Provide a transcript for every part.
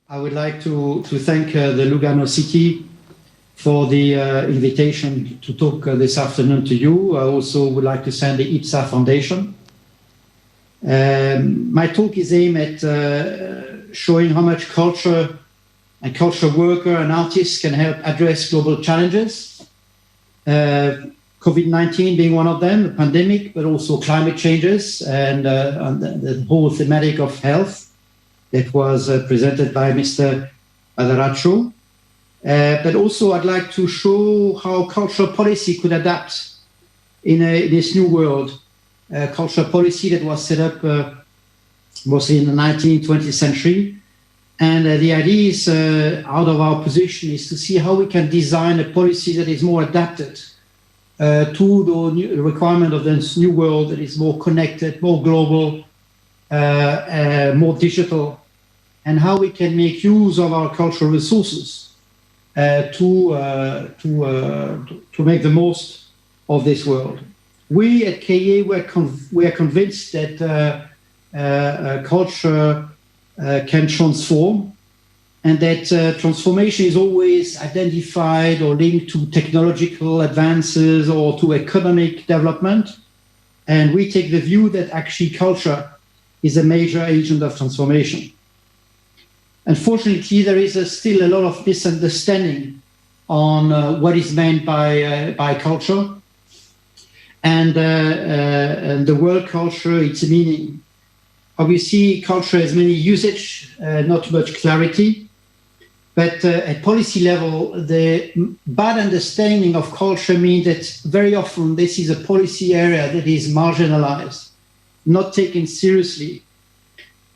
I would like to thank the Lugano city for the invitation to talk this afternoon to you. I also would like to thank the IPSA Foundation. My talk is aimed at showing how much culture and cultural worker and artists can help address global challenges. COVID-19 being one of them, the pandemic, but also climate changes and the whole thematic of health that was presented by Mr. Adaraccio. But also I'd like to show how cultural policy could adapt in this new world. Cultural policy that was set up mostly in the 19th, 20th century. And the idea is, out of our position, is to see how we can design a policy that is more adapted to the requirement of this new world that is more connected, more global, more digital, and how we can make use of our cultural resources to make the most of this world. We at KA we are convinced that culture can transform, and that transformation is always identified or linked to technological advances or to economic development. And we take the view that actually culture is a major agent of transformation. Unfortunately, there is still a lot of misunderstanding on what is meant by culture and the word culture, its meaning. Obviously, culture has many usage, not much clarity. But at policy level, the bad understanding of culture means that very often this is a policy area that is marginalized, not taken seriously,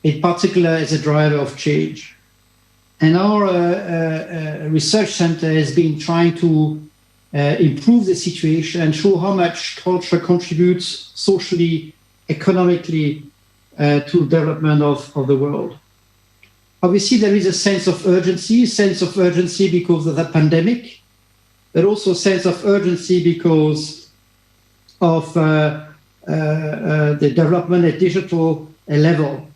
in particular as a driver of change. And our research center has been trying to improve the situation and show how much culture contributes socially, economically, to the development of the world. Obviously, there is a sense of urgency because of the pandemic, but also a sense of urgency because of the development at digital level,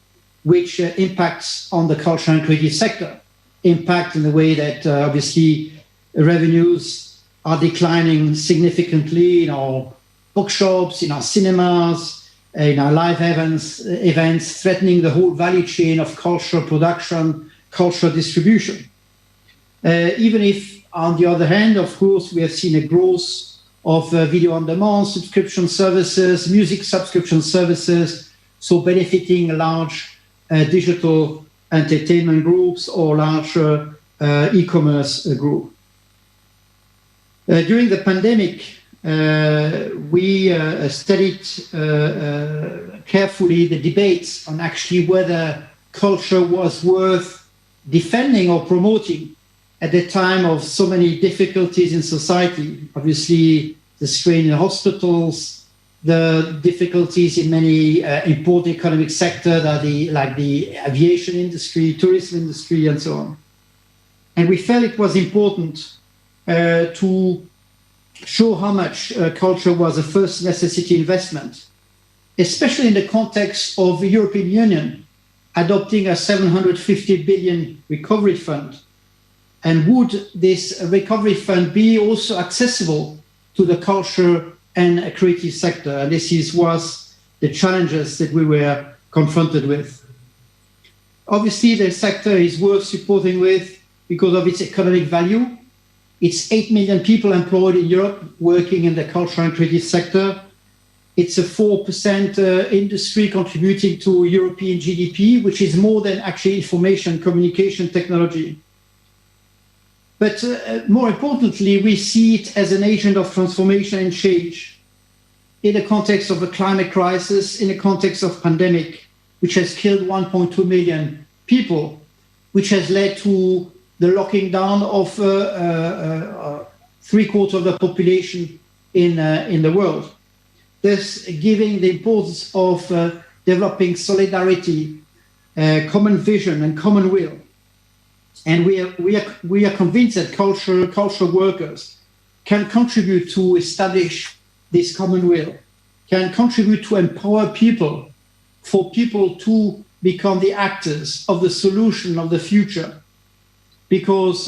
which impacts on the cultural and creative sector, impact in the way that obviously revenues are declining significantly in our bookshops, in our cinemas, in our live events, threatening the whole value chain of cultural production, cultural distribution. Even if, on the other hand, of course, we have seen a growth of video on demand subscription services, music subscription services, so benefiting large digital entertainment groups or larger e-commerce group. During the pandemic, we studied carefully the debates on actually whether culture was worth defending or promoting at the time of so many difficulties in society. Obviously, the strain in hospitals, the difficulties in many important economic sectors, like the aviation industry, tourism industry, and so on. And we felt it was important to show how much culture was a first necessity investment, especially in the context of the European Union adopting a 750 billion recovery fund. And would this recovery fund be also accessible to the culture and creative sector? And this was the challenges that we were confronted with. Obviously, the sector is worth supporting with because of its economic value. It's 8 million people employed in Europe working in the cultural and creative sector. It's a 4% industry contributing to European GDP, which is more than actually information communication technology. But more importantly, we see it as an agent of transformation and change in the context of the climate crisis, in the context of pandemic, which has killed 1.2 million people, which has led to the locking down of 3/4 of the population in the world. Thus, giving the importance of developing solidarity, common vision, and common will. And we are convinced that cultural workers can contribute to establish this common will, can contribute to empower people, for people to become the actors of the solution of the future, because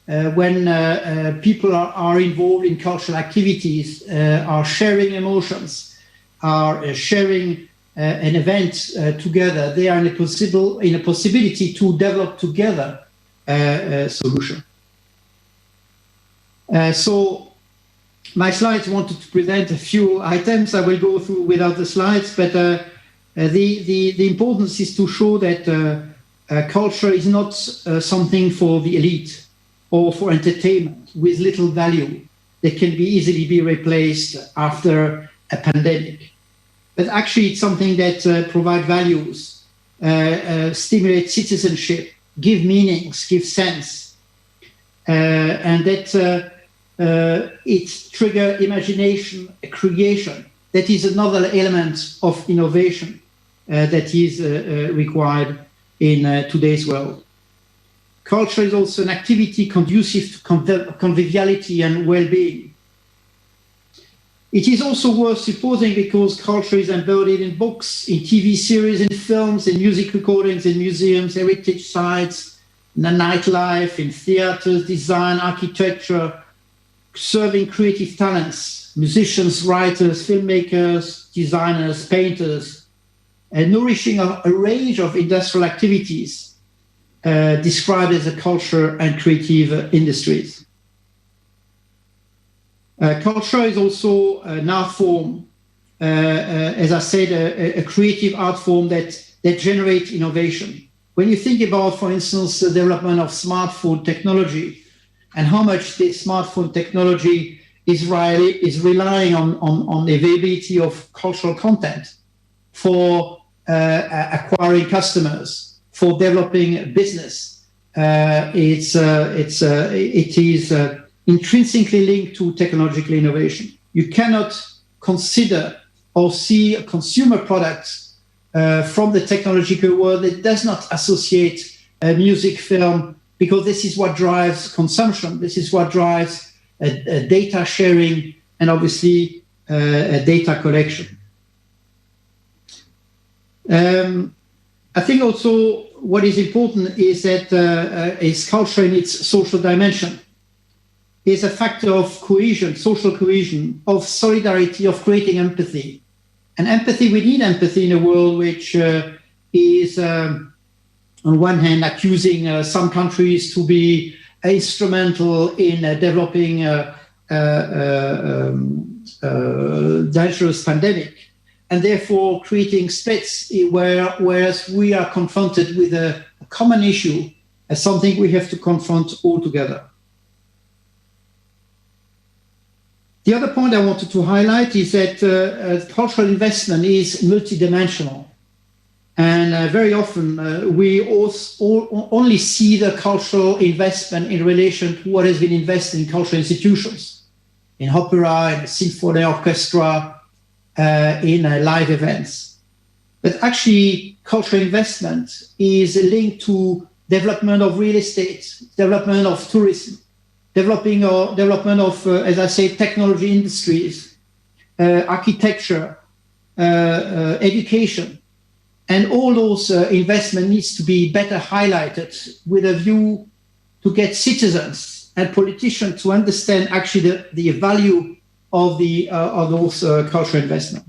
when people are involved in cultural activities, are sharing emotions, are sharing an event together, they are in a possibility to develop together a solution. So my slides wanted to present a few items. I will go through without the slides, but the importance is to show that culture is not something for the elite or for entertainment with little value that can be easily be replaced after a pandemic. But actually it's something that provides values, stimulate citizenship, give meanings, give sense, and that it trigger imagination, creation. That is another element of innovation that is required in today's world. Culture is also an activity conducive to conviviality and well-being. It is also worth supposing because culture is embodied in books, in TV series, in films, in music recordings, in museums, heritage sites, in the nightlife, in theaters, design, architecture, serving creative talents, musicians, writers, filmmakers, designers, painters, and nourishing a range of industrial activities described as a culture and creative industries. Culture is also an art form, as I said, a creative art form that generates innovation. When you think about, for instance, the development of smartphone technology and how much this smartphone technology is relying on the availability of cultural content for acquiring customers, for developing a business, it is intrinsically linked to technological innovation. You cannot consider or see a consumer product from the technological world that does not associate music, film, because this is what drives consumption. This is what drives data sharing and obviously data collection. I think also what is important is that is culture in its social dimension is a factor of cohesion, social cohesion, of solidarity, of creating empathy. And empathy, we need empathy in a world which is, on one hand, accusing some countries to be instrumental in developing dangerous pandemic, and therefore creating splits whereas we are confronted with a common issue as something we have to confront all together. The other point I wanted to highlight is that cultural investment is multidimensional. And very often we only see the cultural investment in relation to what has been invested in cultural institutions, in opera, in symphony orchestra, in live events. But actually, cultural investment is linked to development of real estate, development of tourism, development of, as I say, technology industries, architecture, education. And all those investment needs to be better highlighted with a view to get citizens and politicians to understand actually the value of those cultural investment.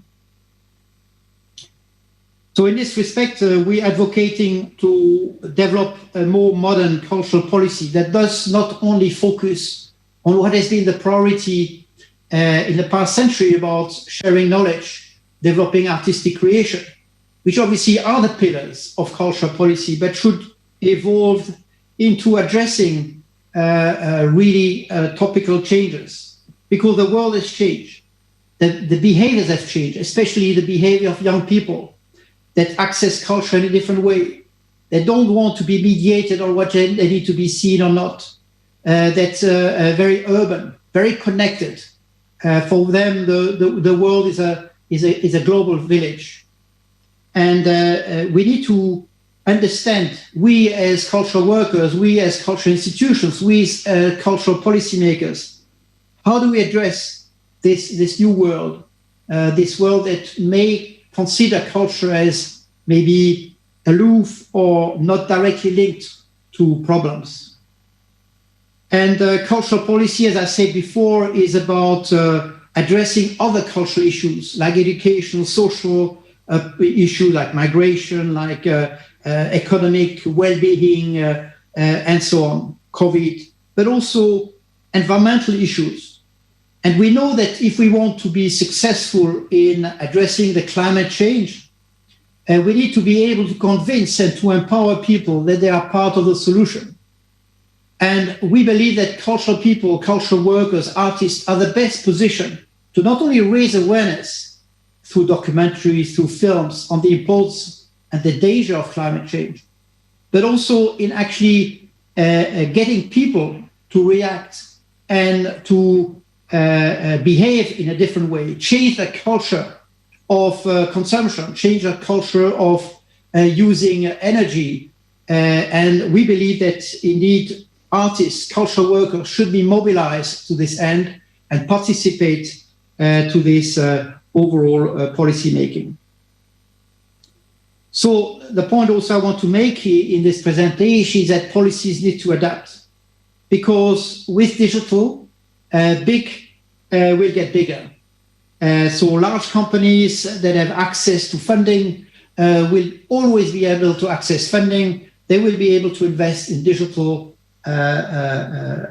So in this respect, we're advocating to develop a more modern cultural policy that does not only focus on what has been the priority in the past century about sharing knowledge, developing artistic creation, which obviously are the pillars of cultural policy, but should evolve into addressing really topical changes, because the world has changed. The behaviors have changed, especially the behavior of young people that access culture in a different way. They don't want to be mediated on what they need to be seen or not. That's very urban, very connected. For them, the world is a global village. And we need to understand, we as cultural workers, we as cultural institutions, we as cultural policymakers, how do we address this new world, this world that may consider culture as maybe aloof or not directly linked to problems? And cultural policy, as I said before, is about addressing other cultural issues like education, social issues like migration, like economic well-being, and so on, COVID, but also environmental issues. And we know that if we want to be successful in addressing the climate change, we need to be able to convince and to empower people that they are part of the solution. And we believe that cultural people, cultural workers, artists are the best position to not only raise awareness through documentaries, through films on the importance and the danger of climate change, but also in actually getting people to react and to behave in a different way, change the culture of consumption, change the culture of using energy. And we believe that indeed artists, cultural workers should be mobilized to this end and participate to this overall policy making. So the point also I want to make in this presentation is that policies need to adapt, because with digital, big will get bigger. So large companies that have access to funding will always be able to access funding. They will be able to invest in digital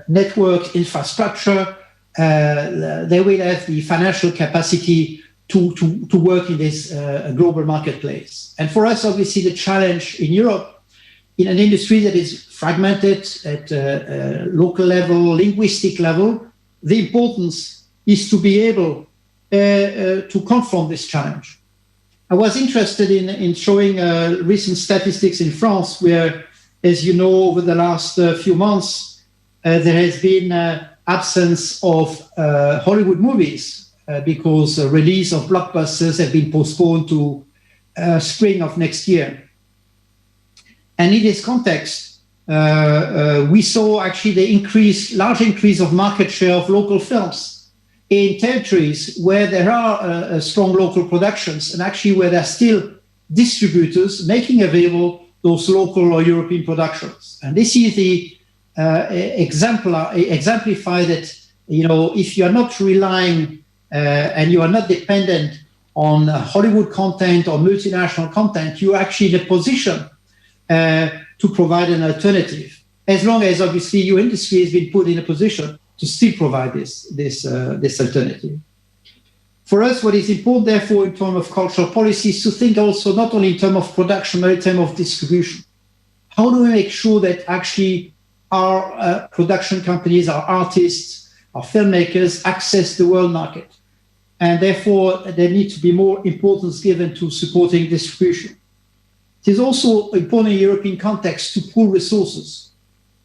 network infrastructure. They will have the financial capacity to work in this global marketplace. And for us, obviously, the challenge in Europe, in an industry that is fragmented at local level, linguistic level, the importance is to be able to confront this challenge. I was interested in showing recent statistics in France, where, as you know, over the last few months, there has been absence of Hollywood movies because the release of blockbusters have been postponed to spring of next year. And in this context, we saw actually the large increase of market share of local films in territories where there are strong local productions, and actually where there are still distributors making available those local or European productions. And this is the exemplify that, if you are not relying and you are not dependent on Hollywood content or multinational content, you are actually in a position to provide an alternative, as long as obviously your industry has been put in a position to still provide this alternative. For us, what is important, therefore, in terms of cultural policy is to think also not only in terms of production, but in terms of distribution. How do we make sure that actually our production companies, our artists, our filmmakers access the world market? And therefore, there needs to be more importance given to supporting distribution. It is also important in European context to pool resources.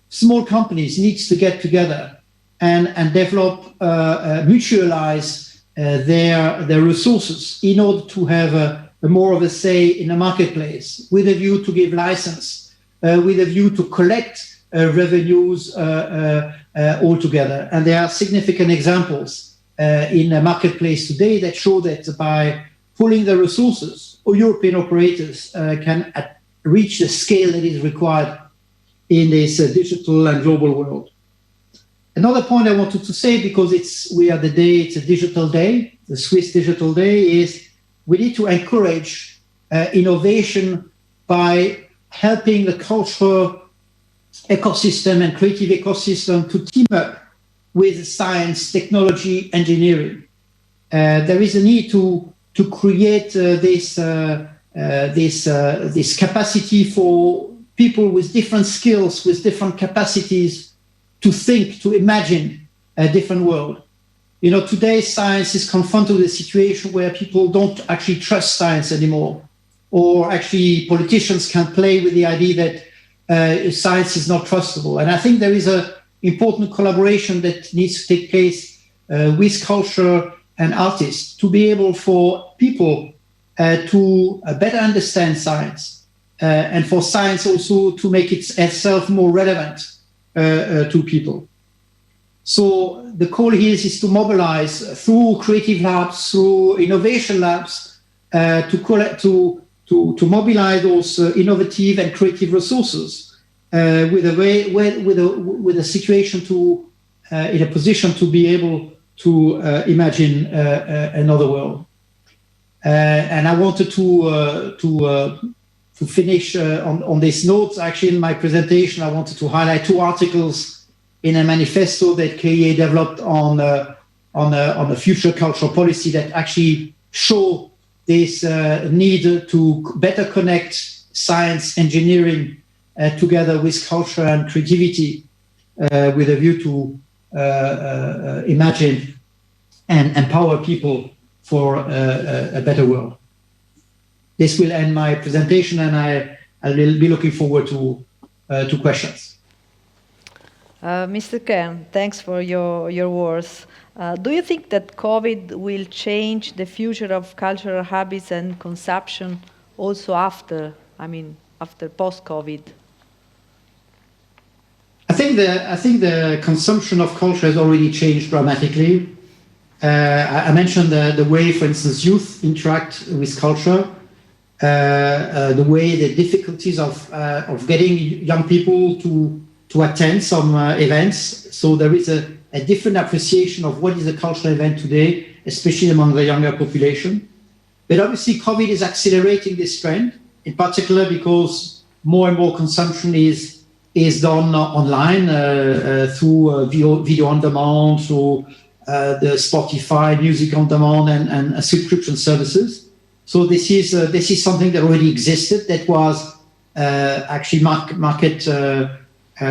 Small companies need to get together and develop, mutualize their resources in order to have a more of a say in the marketplace, with a view to give license, with a view to collect revenues altogether. And there are significant examples in the marketplace today that show that by pooling the resources, European operators can reach the scale that is required in this digital and global world. Another point I wanted to say, because it's a digital day, the Swiss Digital Day, is we need to encourage innovation by helping the cultural ecosystem and creative ecosystem to team up with science, technology, engineering. There is a need to create this capacity for people with different skills, with different capacities, to think, to imagine a different world. Today science is confronted with a situation where people don't actually trust science anymore, or actually politicians can play with the idea that science is not trustable. And I think there is an important collaboration that needs to take place with culture and artists to be able for people to better understand science, and for science also to make itself more relevant to people. So the call here is to mobilize through creative labs, through innovation labs, to mobilize those innovative and creative resources with a situation to in a position to be able to imagine another world. And I wanted to finish on this note. Actually, in my presentation, I wanted to highlight two articles in a manifesto that KEA developed on a future cultural policy that actually show this need to better connect science, engineering together with culture and creativity, with a view to imagine and empower people for a better world. This will end my presentation, and I will be looking forward to questions. Mr. Kern, thanks for your words. Do you think that COVID will change the future of cultural habits and consumption also after post-COVID? I think the consumption of culture has already changed dramatically. I mentioned the way, for instance, youth interact with culture, the way the difficulties of getting young people to attend some events. So there is a different appreciation of what is a cultural event today, especially among the younger population. But obviously, COVID is accelerating this trend, in particular because more and more consumption is done online through video on demand, through the Spotify music on demand and subscription services. So this is something that already existed. That was actually market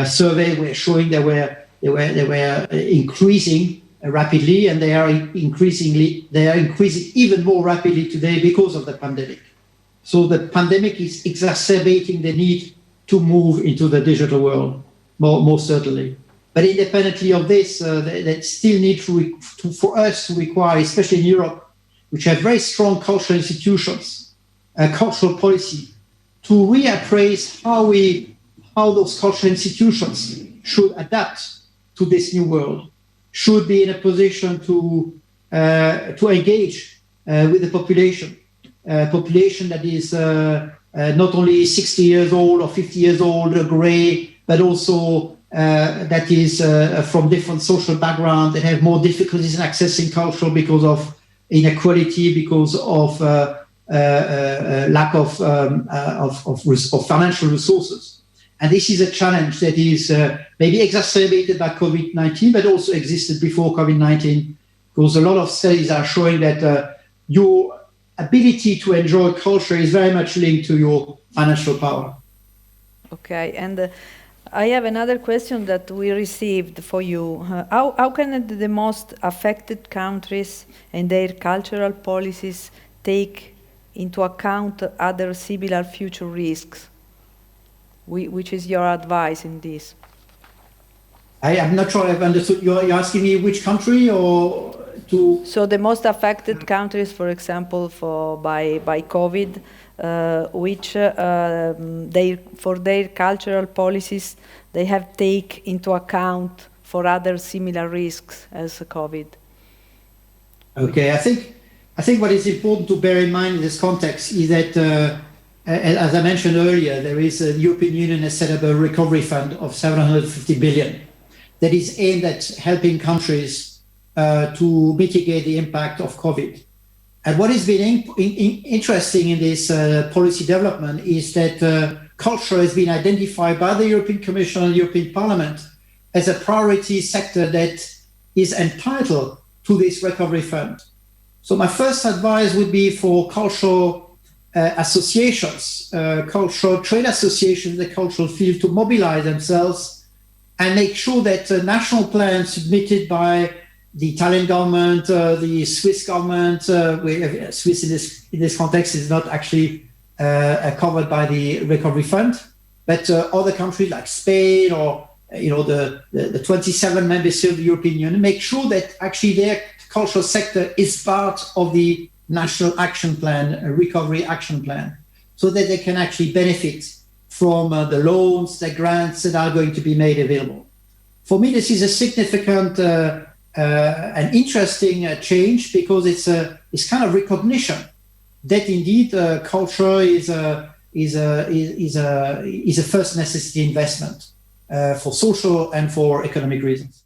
survey were showing they were increasing rapidly, and they are increasing even more rapidly today because of the pandemic. So the pandemic is exacerbating the need to move into the digital world, more certainly. But independently of this, that still need for us to require, especially in Europe, which have very strong cultural institutions, cultural policy, to reappraise how those cultural institutions should adapt to this new world, should be in a position to engage with the population that is not only 60 years old or 50 years old, grey, but also that is from different social backgrounds, that have more difficulties in accessing culture because of inequality, because of lack of financial resources. And this is a challenge that is maybe exacerbated by COVID-19, but also existed before COVID-19, because a lot of studies are showing that your ability to enjoy culture is very much linked to your financial power. Okay, and I have another question that we received for you. How can the most affected countries and their cultural policies take into account other similar future risks? Which is your advice in this? I am not sure I've understood. You're asking me which country or to... So the most affected countries, for example, by COVID, which for their cultural policies, they have take into account for other similar risks as COVID. Okay, I think what is important to bear in mind in this context is that, as I mentioned earlier, the European Union has set up a recovery fund of 750 billion that is aimed at helping countries to mitigate the impact of COVID. And what has been interesting in this policy development is that culture has been identified by the European Commission and the European Parliament as a priority sector that is entitled to this recovery fund. So my first advice would be for cultural associations, cultural trade associations, the cultural field, to mobilize themselves and make sure that national plans submitted by the Italian government, the Swiss government, Swiss in this context is not actually covered by the recovery fund, but other countries like Spain or the 27 member states of the European Union make sure that actually their cultural sector is part of the national action plan, recovery action plan, so that they can actually benefit from the loans, the grants that are going to be made available. For me, this is a significant and interesting change, because it's kind of recognition that indeed culture is is a first necessity investment for social and for economic reasons.